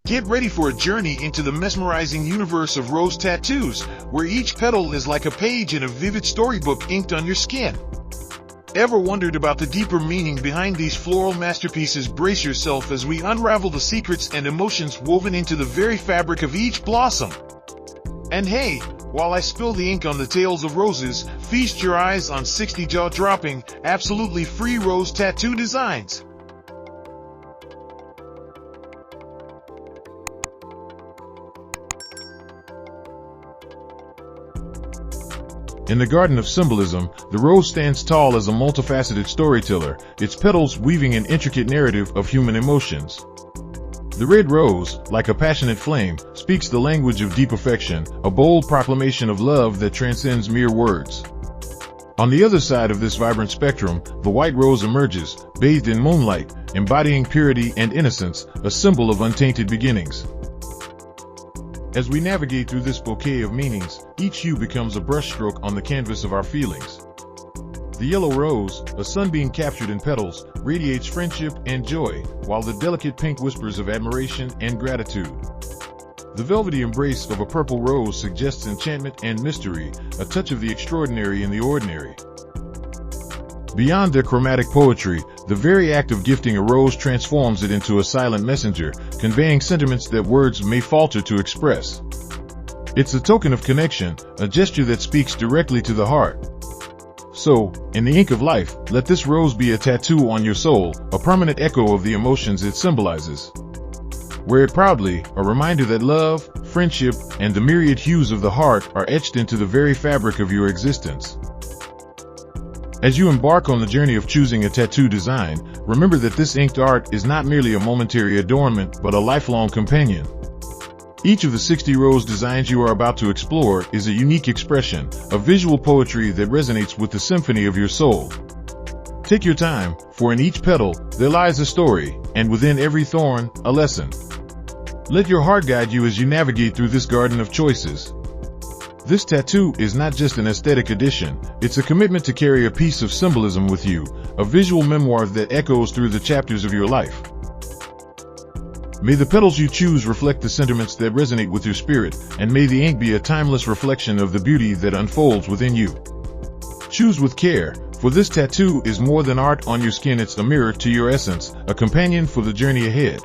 Get ready for a journey into the mesmerizing universe of rose tattoos, where each petal is like a page in a vivid storybook inked on your skin. Ever wondered about the deeper meaning behind these floral masterpieces? Brace yourself as we unravel the secrets and emotions woven into the very fabric of each blossom. And hey, while I spill the ink on the tales of roses, feast your eyes on 60 jaw-dropping, absolutely free rose tattoo designs. In the garden of symbolism, the rose stands tall as a multifaceted storyteller, its petals weaving an intricate narrative of human emotions. The red rose, like a passionate flame, speaks the language of deep affection, a bold proclamation of love that transcends mere words. On the other side of this vibrant spectrum, the white rose emerges, bathed in moonlight, embodying purity and innocence, a symbol of untainted beginnings. As we navigate through this bouquet of meanings, each hue becomes a brushstroke on the canvas of our feelings. The yellow rose, a sunbeam captured in petals, radiates friendship and joy, while the delicate pink whispers of admiration and gratitude. The velvety embrace of a purple rose suggests enchantment and mystery, a touch of the extraordinary in the ordinary. Beyond their chromatic poetry, the very act of gifting a rose transforms it into a silent messenger, conveying sentiments that words may falter to express. It's a token of connection, a gesture that speaks directly to the heart. So, in the ink of life, let this rose be a tattoo on your soul, a permanent echo of the emotions it symbolizes. Wear it proudly, a reminder that love, friendship, and the myriad hues of the heart are etched into the very fabric of your existence. As you embark on the journey of choosing a tattoo design, remember that this inked art is not merely a momentary adornment, but a lifelong companion. Each of the 60 rose designs you are about to explore is a unique expression, a visual poetry that resonates with the symphony of your soul. Take your time, for in each petal, there lies a story, and within every thorn, a lesson. Let your heart guide you as you navigate through this garden of choices. This tattoo is not just an aesthetic addition, it's a commitment to carry a piece of symbolism with you, a visual memoir that echoes through the chapters of your life. May the petals you choose reflect the sentiments that resonate with your spirit, and may the ink be a timeless reflection of the beauty that unfolds within you. Choose with care, for this tattoo is more than art on your skin, it's a mirror to your essence, a companion for the journey ahead.